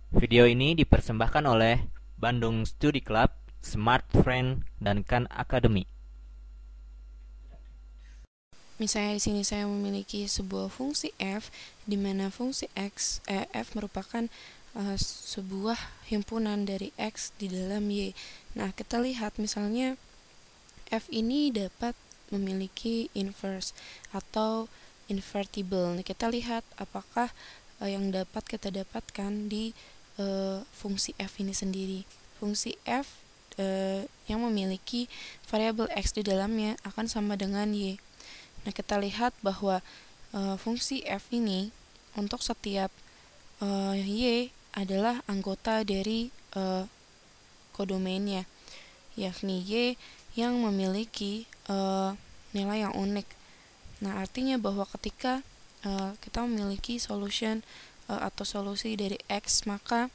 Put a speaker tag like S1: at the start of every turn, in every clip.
S1: Video ini dipersembahkan oleh Bandung Study Club, Smart Friend, dan Khan Academy.
S2: Misalnya di sini saya memiliki sebuah fungsi f, di mana fungsi f merupakan sebuah himpunan dari x di dalam y. Nah, kita lihat misalnya f ini dapat memiliki inverse atau invertible. Nah, kita lihat apakah yang dapat kita dapatkan di fungsi f ini sendiri. Fungsi f yang memiliki variabel x di dalamnya akan sama dengan y. Nah, kita lihat bahwa fungsi f ini untuk setiap y adalah anggota dari kodomainnya, yakni y yang memiliki nilai yang unik. Nah, artinya bahwa ketika kita memiliki solution atau solusi dari x, maka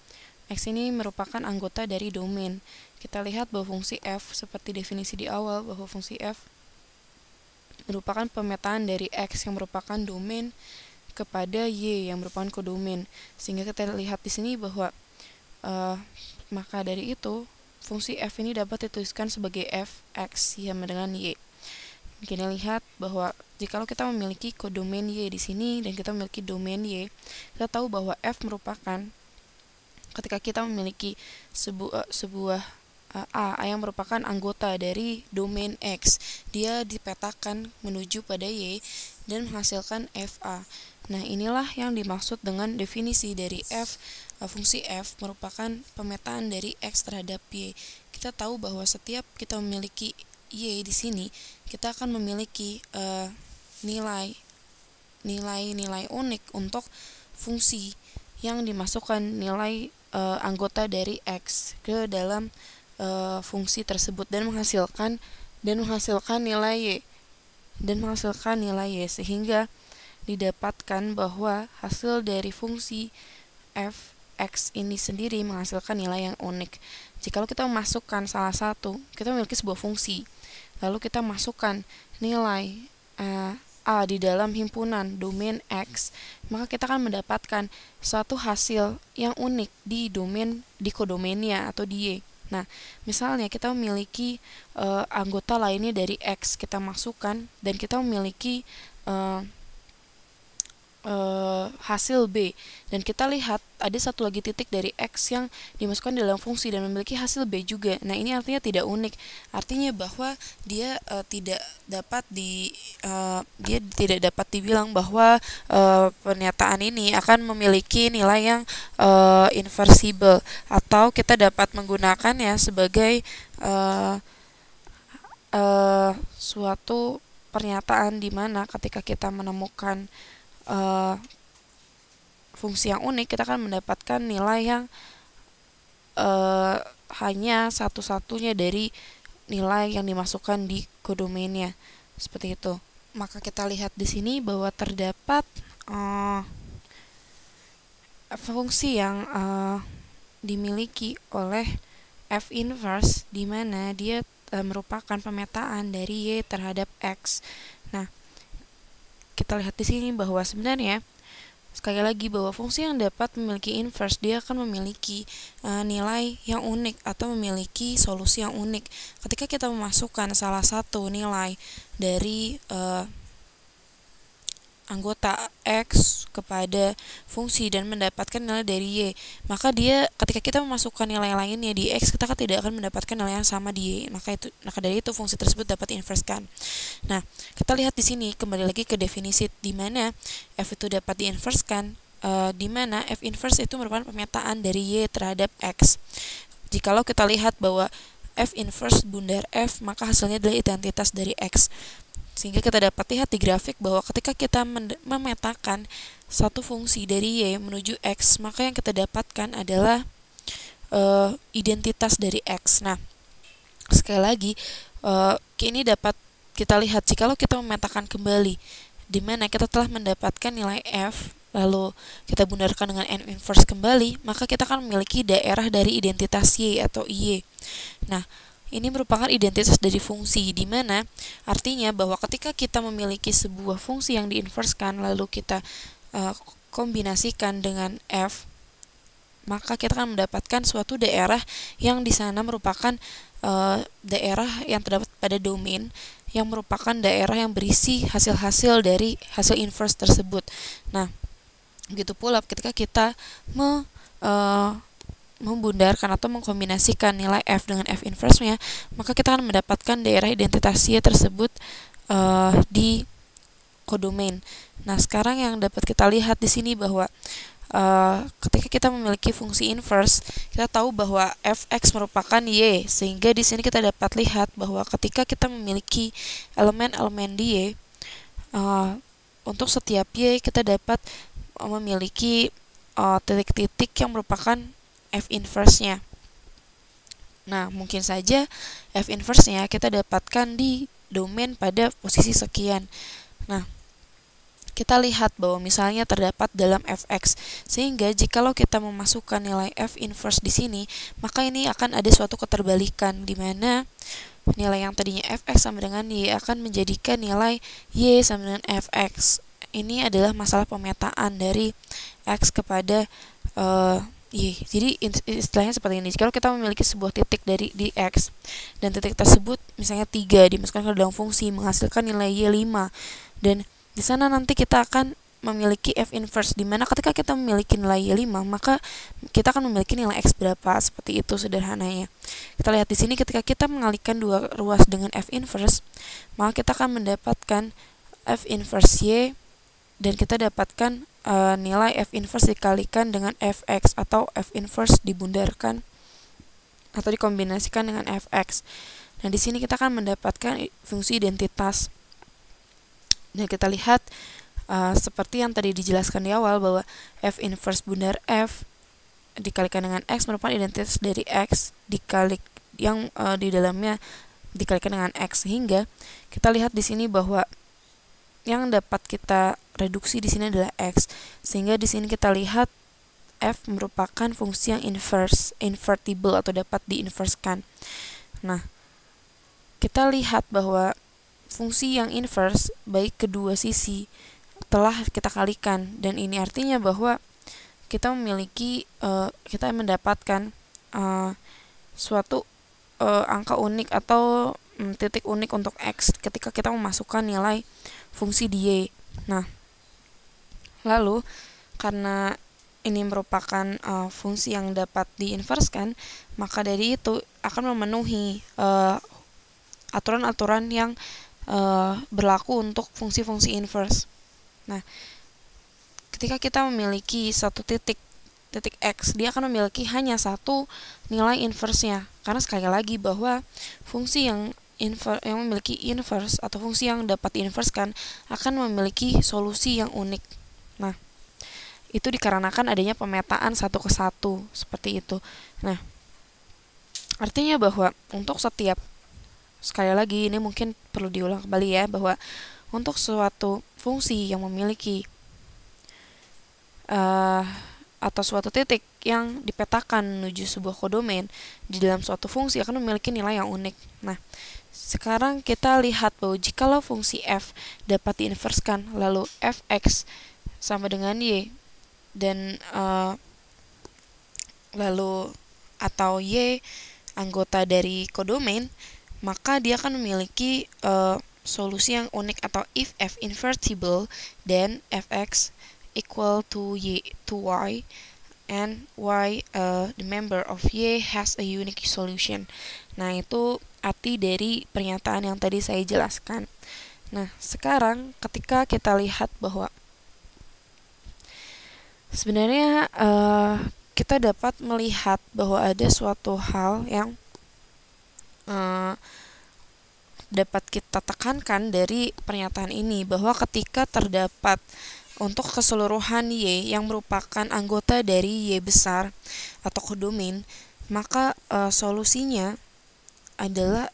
S2: x ini merupakan anggota dari domain. Kita lihat bahwa fungsi f, seperti definisi di awal, bahwa fungsi f merupakan pemetaan dari x yang merupakan domain kepada y yang merupakan kodomain. Sehingga kita lihat di sini bahwa maka dari itu fungsi f ini dapat dituliskan sebagai f x sama dengan y. Kita lihat bahwa jika kita memiliki kodomain y di sini dan kita memiliki domain y, kita tahu bahwa f merupakan ketika kita memiliki sebuah A yang merupakan anggota dari domain X, dia dipetakan menuju pada Y dan menghasilkan FA. Nah, inilah yang dimaksud dengan definisi dari F. Fungsi F merupakan pemetaan dari X terhadap Y. Kita tahu bahwa setiap kita memiliki Y di sini, kita akan memiliki nilai unik untuk fungsi yang dimasukkan nilai anggota dari X ke dalam fungsi tersebut dan menghasilkan nilai y, sehingga didapatkan bahwa hasil dari fungsi f x ini sendiri menghasilkan nilai yang unik. Jika kita memasukkan salah satu, kita memiliki sebuah fungsi, lalu kita masukkan nilai A di dalam himpunan domain X, maka kita akan mendapatkan suatu hasil yang unik di kodomainnya atau di Y. Nah, misalnya kita memiliki anggota lainnya dari X, kita masukkan dan kita memiliki hasil B, dan kita lihat ada satu lagi titik dari X yang dimasukkan dalam fungsi dan memiliki hasil B juga. Nah, ini artinya tidak unik, artinya bahwa dia tidak dapat dibilang bahwa pernyataan ini akan memiliki nilai yang inversible, atau kita dapat menggunakannya sebagai suatu pernyataan di mana ketika kita menemukan fungsi yang unik, kita akan mendapatkan nilai yang hanya satu-satunya dari nilai yang dimasukkan di kodomainnya, seperti itu. Maka kita lihat di sini bahwa terdapat fungsi yang dimiliki oleh f inverse, di mana dia merupakan pemetaan dari y terhadap x. Nah, kita lihat di sini bahwa sebenarnya sekali lagi bahwa fungsi yang dapat memiliki inverse, dia akan memiliki nilai yang unik atau memiliki solusi yang unik. Ketika kita memasukkan salah satu nilai dari anggota X kepada fungsi dan mendapatkan nilai dari Y, maka dia ketika kita memasukkan nilai lainnya di X, kita tidak akan mendapatkan nilai yang sama di Y. Maka dari itu fungsi tersebut dapat diinverskan. Nah, kita lihat di sini kembali lagi ke definisi di mana f itu dapat diinverskan, di mana f inverse itu merupakan pemetaan dari Y terhadap X. Jikalau kita lihat bahwa f inverse bundar f, maka hasilnya adalah identitas dari X. Sehingga kita dapat lihat di grafik bahwa ketika kita memetakan satu fungsi dari Y menuju X, maka yang kita dapatkan adalah identitas dari X. Nah, sekali lagi, ini dapat kita lihat jikalau kita memetakan kembali, di mana kita telah mendapatkan nilai F, lalu kita bundarkan dengan N inverse kembali, maka kita akan memiliki daerah dari identitas Y atau IY. Nah, ini merupakan identitas dari fungsi, di mana artinya bahwa ketika kita memiliki sebuah fungsi yang diinverskan, lalu kita kombinasikan dengan f, maka kita akan mendapatkan suatu daerah yang di sana merupakan daerah yang terdapat pada domain yang merupakan daerah yang berisi hasil-hasil dari hasil inverse tersebut. Nah, begitu pula ketika kita membundarkan atau mengkombinasikan nilai f dengan f inverse-nya, maka kita akan mendapatkan daerah identitas Y tersebut di kodomain. Nah, sekarang yang dapat kita lihat di sini bahwa ketika kita memiliki fungsi inverse, kita tahu bahwa fx merupakan y, sehingga di sini kita dapat lihat bahwa ketika kita memiliki elemen-elemen di y, untuk setiap y kita dapat memiliki titik-titik yang merupakan f inverse-nya. Nah, mungkin saja f inverse-nya kita dapatkan di domain pada posisi sekian. Nah, kita lihat bahwa misalnya terdapat dalam fx, sehingga jikalau kita memasukkan nilai f inverse di sini, maka ini akan ada suatu keterbalikan di mana nilai yang tadinya fx sama dengan y akan menjadikan nilai y sama dengan fx. Ini adalah masalah pemetaan dari x kepada y. Jadi istilahnya seperti ini. Kalau kita memiliki sebuah titik dari di x dan titik tersebut misalnya 3 dimasukkan ke dalam fungsi menghasilkan nilai y 5, dan di sana nanti kita akan memiliki f inverse, di mana ketika kita memiliki nilai y 5, maka kita akan memiliki nilai x berapa, seperti itu sederhananya. Kita lihat di sini ketika kita mengalihkan dua ruas dengan f inverse, maka kita akan mendapatkan f inverse y, dan kita dapatkan nilai f inverse dikalikan dengan fx, atau f inverse dibundarkan atau dikombinasikan dengan fx. Nah, di sini kita akan mendapatkan fungsi identitas. Dan kita lihat seperti yang tadi dijelaskan di awal bahwa f inverse bundar f dikalikan dengan x merupakan identitas dari x dikalik yang di dalamnya dikalikan dengan x, sehingga kita lihat di sini bahwa yang dapat kita reduksi di sini adalah x, sehingga di sini kita lihat f merupakan fungsi yang invertible atau dapat diinverskan. Nah, kita lihat bahwa fungsi yang inverse baik kedua sisi telah kita kalikan, dan ini artinya bahwa kita memiliki kita mendapatkan suatu angka unik atau titik unik untuk x ketika kita memasukkan nilai fungsi di y. Nah, lalu karena ini merupakan fungsi yang dapat diinverskan, maka dari itu akan memenuhi aturan-aturan yang berlaku untuk fungsi-fungsi inverse. Nah, ketika kita memiliki satu titik x, dia akan memiliki hanya satu nilai inverse-nya, karena sekali lagi bahwa fungsi yang memiliki inverse atau fungsi yang dapat diinverskan akan memiliki solusi yang unik. Nah, itu dikarenakan adanya pemetaan satu ke satu seperti itu. Nah, artinya bahwa untuk setiap, sekali lagi ini mungkin perlu diulang kembali ya, bahwa untuk suatu fungsi yang memiliki atau suatu titik yang dipetakan menuju sebuah kodomain di dalam suatu fungsi akan memiliki nilai yang unik. Nah, sekarang kita lihat bahwa jikalau fungsi f dapat diinverskan, lalu fx sama dengan y, dan lalu atau y anggota dari kodomain, maka dia akan memiliki solusi yang unik, atau if f invertible, then fx equal to y and y the member of y has a unique solution. Nah, itu arti dari pernyataan yang tadi saya jelaskan. Nah, sekarang ketika kita lihat bahwa sebenarnya kita dapat melihat bahwa ada suatu hal yang dapat kita tekankan dari pernyataan ini, bahwa ketika terdapat untuk keseluruhan y yang merupakan anggota dari y besar atau kodomain, maka solusinya adalah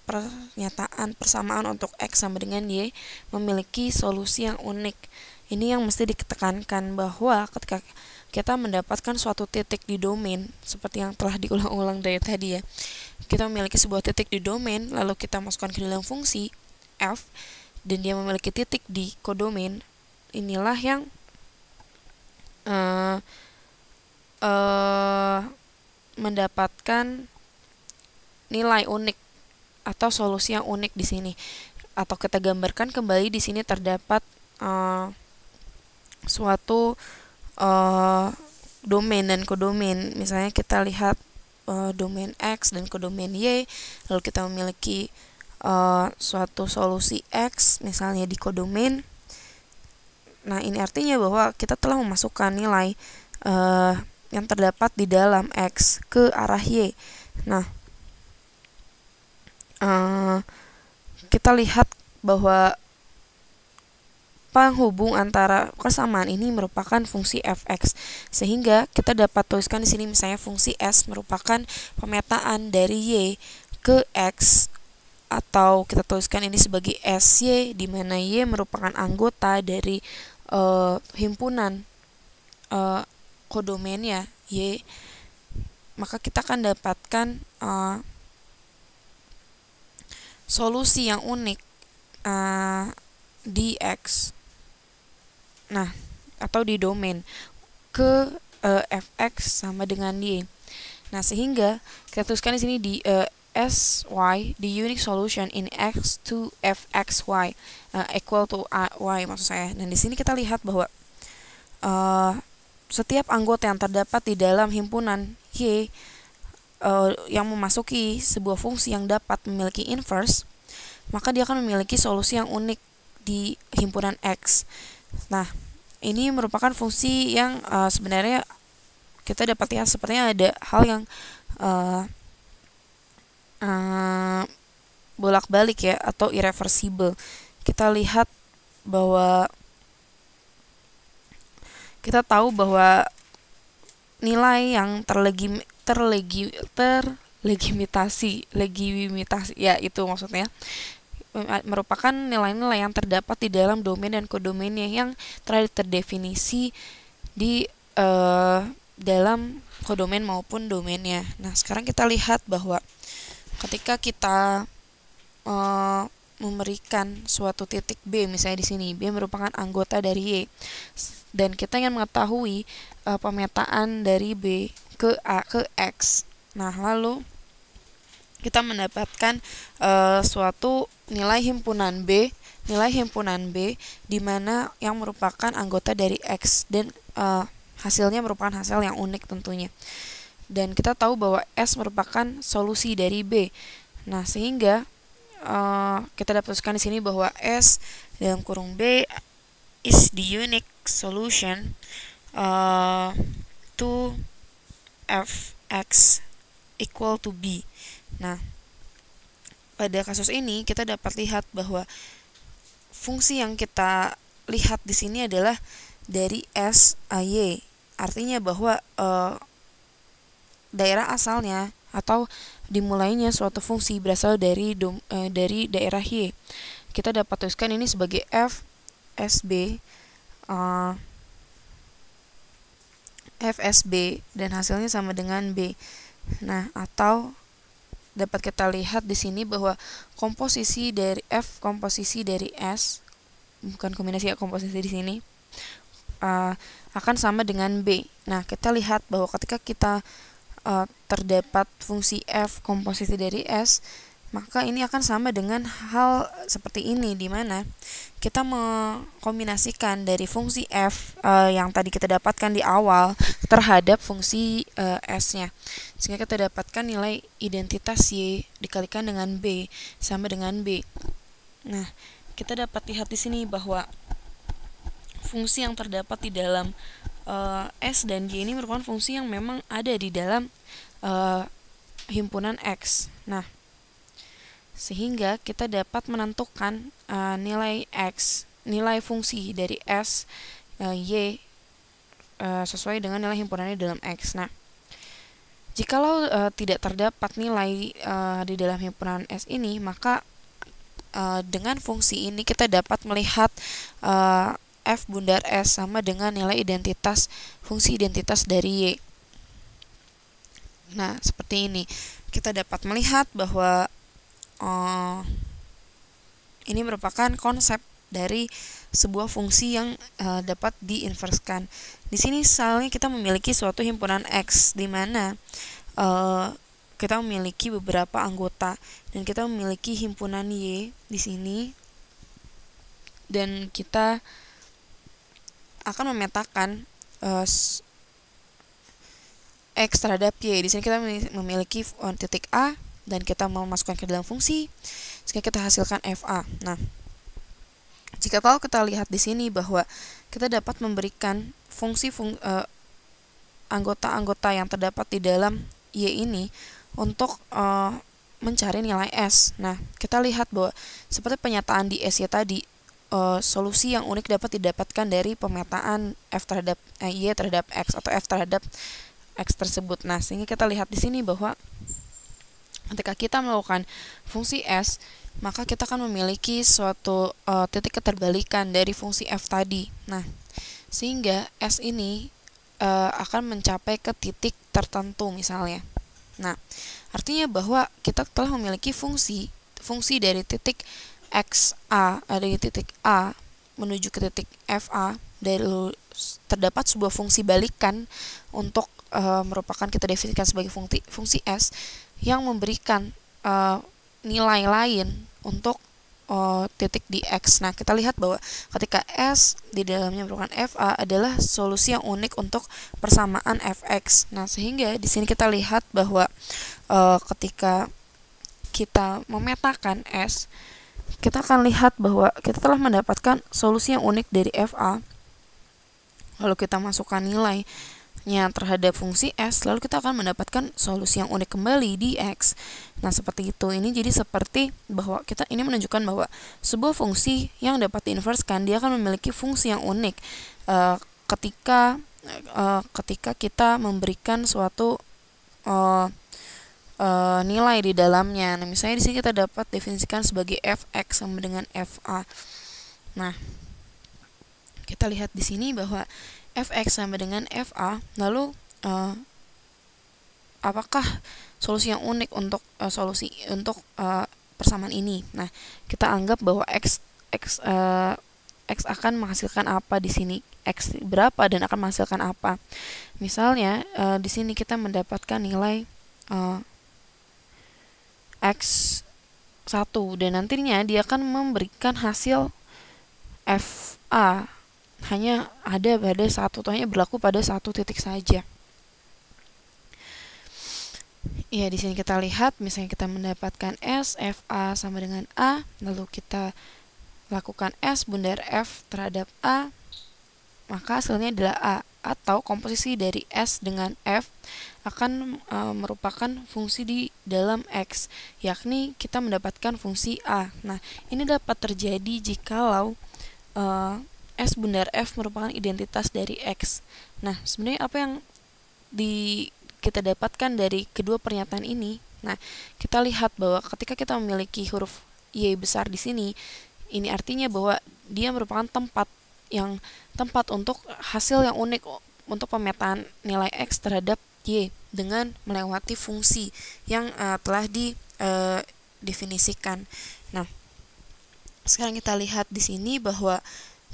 S2: pernyataan persamaan untuk x sama dengan y memiliki solusi yang unik. Ini yang mesti ditekankan, bahwa ketika kita mendapatkan suatu titik di domain seperti yang telah diulang-ulang dari tadi ya, kita memiliki sebuah titik di domain, lalu kita masukkan ke dalam fungsi f, dan dia memiliki titik di kodomain. Inilah yang mendapatkan nilai unik atau solusi yang unik di sini. Atau kita gambarkan kembali di sini terdapat suatu domain dan kodomain. Misalnya kita lihat domain X dan kodomain Y, lalu kita memiliki suatu solusi X misalnya di kodomain. Nah, ini artinya bahwa kita telah memasukkan nilai yang terdapat di dalam X ke arah Y. Nah, kita lihat bahwa penghubung antara kesamaan ini merupakan fungsi fx, sehingga kita dapat tuliskan di sini misalnya fungsi s merupakan pemetaan dari y ke x, atau kita tuliskan ini sebagai sy, di mana y merupakan anggota dari himpunan kodomainnya y. Maka kita akan dapatkan solusi yang unik di X, nah, atau di domain ke fx sama dengan y. Nah, sehingga kita tuliskan di sini di sy, the unique solution in x to fxy equal to y maksud saya. Dan di sini kita lihat bahwa setiap anggota yang terdapat di dalam himpunan y yang memasuki sebuah fungsi yang dapat memiliki inverse, maka dia akan memiliki solusi yang unik di himpunan X. Nah, ini merupakan fungsi yang sebenarnya kita dapat lihat sepertinya ada hal yang bolak-balik ya, atau irreversible. Kita lihat bahwa kita tahu bahwa nilai yang legimitasi ya, itu maksudnya merupakan nilai-nilai yang terdapat di dalam domain dan kodomainnya yang telah terdefinisi di dalam kodomain maupun domainnya. Nah, sekarang kita lihat bahwa ketika kita memberikan suatu titik B, misalnya di sini B merupakan anggota dari Y, dan kita ingin mengetahui pemetaan dari B ke A ke X. Nah, lalu kita mendapatkan suatu nilai himpunan B di mana yang merupakan anggota dari X, dan hasilnya merupakan hasil yang unik tentunya. Dan kita tahu bahwa S merupakan solusi dari B. Nah, sehingga kita dapat tuliskan di sini bahwa S dalam kurung B is the unique solution to fx equal to B. Nah, pada kasus ini kita dapat lihat bahwa fungsi yang kita lihat di sini adalah dari S a Y. Artinya bahwa daerah asalnya atau dimulainya suatu fungsi berasal dari daerah Y. Kita dapat tuliskan ini sebagai FSB dan hasilnya sama dengan B. Nah, atau dapat kita lihat di sini bahwa komposisi dari komposisi dari S, bukan kombinasi ya, komposisi di sini akan sama dengan B. Nah, kita lihat bahwa ketika kita terdapat fungsi f komposisi dari S, maka ini akan sama dengan hal seperti ini, di mana kita mengkombinasikan dari fungsi f yang tadi kita dapatkan di awal terhadap fungsi s-nya, sehingga kita dapatkan nilai identitas y dikalikan dengan b sama dengan b. Nah, kita dapat lihat di sini bahwa fungsi yang terdapat di dalam s dan y ini merupakan fungsi yang memang ada di dalam himpunan X. Nah, sehingga kita dapat menentukan nilai X, nilai fungsi dari S, Y sesuai dengan nilai himpunannya dalam X. Nah, jikalau tidak terdapat nilai di dalam himpunan S ini, maka dengan fungsi ini kita dapat melihat F bundar S sama dengan nilai identitas fungsi identitas dari Y. Nah, seperti ini kita dapat melihat bahwa ini merupakan konsep dari sebuah fungsi yang dapat diinverskan. Di sini misalnya kita memiliki suatu himpunan X, di mana kita memiliki beberapa anggota dan kita memiliki himpunan Y di sini, dan kita akan memetakan X terhadap Y. Di sini kita memiliki titik A dan kita mau masukkan ke dalam fungsi sehingga kita hasilkan FA. Nah, jika kalau kita lihat di sini bahwa kita dapat memberikan anggota-anggota yang terdapat di dalam Y ini untuk mencari nilai S. Nah, kita lihat bahwa seperti penyataan di SY tadi, solusi yang unik dapat didapatkan dari pemetaan F terhadap Y terhadap X atau F terhadap X tersebut. Nah, sehingga kita lihat di sini bahwa ketika kita melakukan fungsi S, maka kita akan memiliki suatu titik keterbalikan dari fungsi F tadi. Nah, sehingga S ini akan mencapai ke titik tertentu misalnya. Nah, artinya bahwa kita telah memiliki fungsi dari titik XA, dari titik A menuju ke titik FA, dari terdapat sebuah fungsi balikan untuk merupakan kita definisikan sebagai fungsi S yang memberikan nilai lain untuk titik di X. Nah, kita lihat bahwa ketika S di dalamnya merupakan FA adalah solusi yang unik untuk persamaan Fx. Nah, sehingga di sini kita lihat bahwa ketika kita memetakan S, kita akan lihat bahwa kita telah mendapatkan solusi yang unik dari FA. Lalu kita masukkan nilainya terhadap fungsi S, lalu kita akan mendapatkan solusi yang unik kembali di X. Nah, seperti itu. Ini jadi seperti bahwa kita ini menunjukkan bahwa sebuah fungsi yang dapat diinverskan, dia akan memiliki fungsi yang unik ketika kita memberikan suatu nilai di dalamnya. Nah, misalnya di sini kita dapat definisikan sebagai Fx sama dengan Fa. Nah, kita lihat di sini bahwa Fx sama dengan Fa, lalu apakah solusi yang unik untuk persamaan ini? Nah, kita anggap bahwa X akan menghasilkan apa di sini, X berapa dan akan menghasilkan apa. Misalnya di sini kita mendapatkan nilai X1 dan nantinya dia akan memberikan hasil FA hanya ada pada satu, hanya berlaku pada satu titik saja. Ya, di sini kita lihat misalnya kita mendapatkan S, FA sama dengan A, lalu kita lakukan S bundar F terhadap A, maka hasilnya adalah A, atau komposisi dari S dengan F akan merupakan fungsi di dalam X, yakni kita mendapatkan fungsi A. Nah, ini dapat terjadi jikalau S bundar F merupakan identitas dari X. Nah, sebenarnya apa yang kita dapatkan dari kedua pernyataan ini? Nah, kita lihat bahwa ketika kita memiliki huruf Y besar di sini, ini artinya bahwa dia merupakan tempat untuk hasil yang unik untuk pemetaan nilai X terhadap Y dengan melewati fungsi yang telah didefinisikan. Nah, sekarang kita lihat di sini bahwa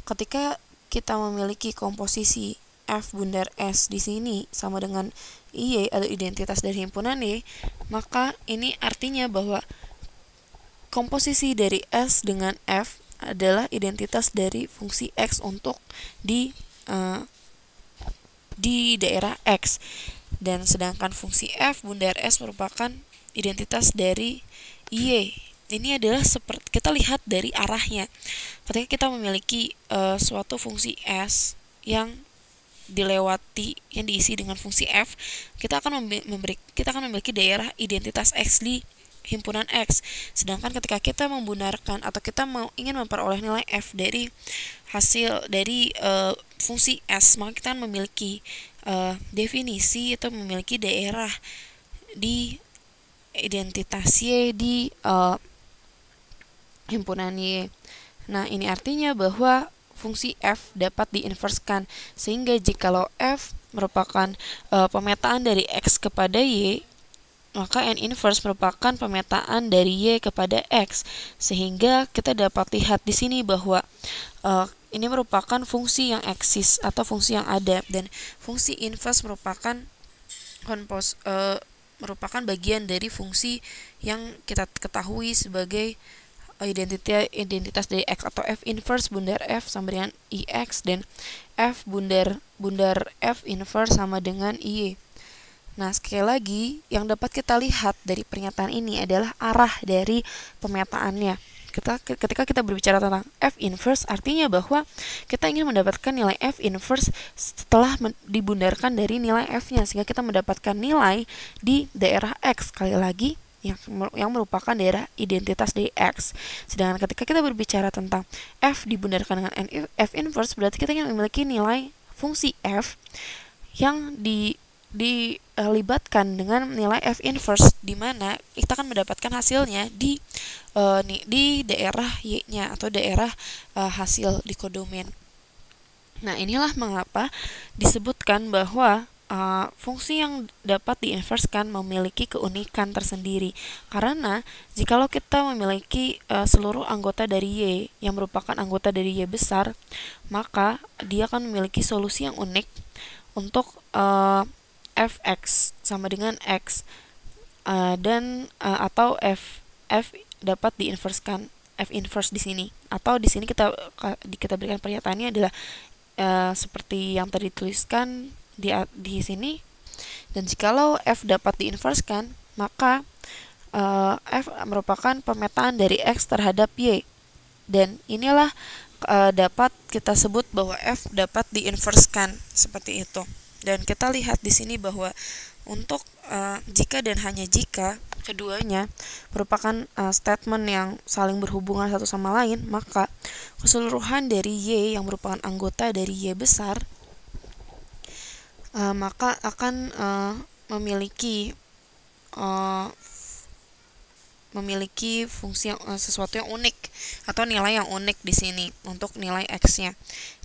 S2: ketika kita memiliki komposisi F bundar S di sini sama dengan Y atau identitas dari himpunan Y, maka ini artinya bahwa komposisi dari S dengan F adalah identitas dari fungsi X untuk di daerah X, dan sedangkan fungsi F bundar S merupakan identitas dari Y. Ini adalah seperti kita lihat dari arahnya. Ketika kita memiliki suatu fungsi S yang diisi dengan fungsi F, kita akan memiliki daerah identitas X di himpunan X. Sedangkan ketika kita membunarkan atau kita ingin memperoleh nilai F dari hasil dari fungsi S, maka kita memiliki definisi atau memiliki daerah di identitas Y di himpunan Y. Nah, ini artinya bahwa fungsi F dapat diinverskan, sehingga jikalau F merupakan pemetaan dari X kepada Y, maka N inverse merupakan pemetaan dari Y kepada X, sehingga kita dapat lihat di sini bahwa ini merupakan fungsi yang eksis atau fungsi yang ada, dan fungsi inverse merupakan merupakan bagian dari fungsi yang kita ketahui sebagai identitas dari X, atau F inverse bundar F sama dengan IX, dan F bundar F inverse sama dengan IY. Nah, sekali lagi, yang dapat kita lihat dari pernyataan ini adalah arah dari pemetaannya. Ketika kita berbicara tentang F inverse, artinya bahwa kita ingin mendapatkan nilai F inverse setelah dibundarkan dari nilai F-nya, sehingga kita mendapatkan nilai di daerah X, sekali lagi, yang merupakan daerah identitas dari X. Sedangkan ketika kita berbicara tentang F dibundarkan dengan F inverse, berarti kita ingin memiliki nilai fungsi F yang dilibatkan dengan nilai F inverse, di mana kita akan mendapatkan hasilnya di daerah Y-nya, atau daerah hasil di kodomen. Nah, inilah mengapa disebutkan bahwa fungsi yang dapat diinverskan memiliki keunikan tersendiri, karena jikalau kita memiliki seluruh anggota dari Y yang merupakan anggota dari Y besar, maka dia akan memiliki solusi yang unik untuk Fx sama dengan X, dan atau F dapat diinverskan F inverse di sini, atau di sini kita berikan pernyataannya adalah seperti yang tadi dituliskan di sini. Dan jikalau F dapat diinverskan, maka F merupakan pemetaan dari X terhadap Y, dan inilah dapat kita sebut bahwa F dapat diinverskan seperti itu. Dan kita lihat di sini bahwa untuk jika dan hanya jika keduanya merupakan statement yang saling berhubungan satu sama lain, maka keseluruhan dari Y yang merupakan anggota dari Y besar maka akan memiliki fungsi yang sesuatu yang unik, atau nilai yang unik di sini untuk nilai X-nya.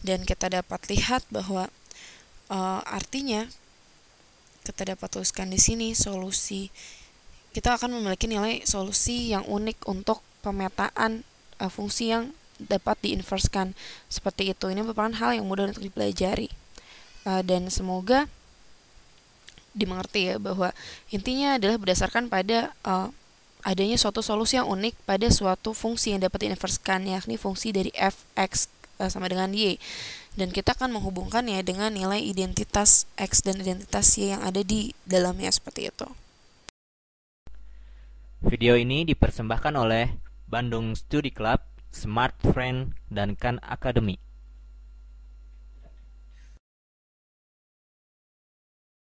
S2: Dan kita dapat lihat bahwa artinya kita dapat tuliskan di sini kita akan memiliki nilai solusi yang unik untuk pemetaan fungsi yang dapat diinverskan seperti itu. Ini merupakan hal yang mudah untuk dipelajari, dan semoga dimengerti ya, bahwa intinya adalah berdasarkan pada adanya suatu solusi yang unik pada suatu fungsi yang dapat diinverskan, yakni fungsi dari Fx sama dengan Y, dan kita akan menghubungkannya dengan nilai identitas X dan identitas Y yang ada di dalamnya, seperti itu.
S1: Video ini dipersembahkan oleh Bandung Studi Club, Smart Friend, dan Khan Academy.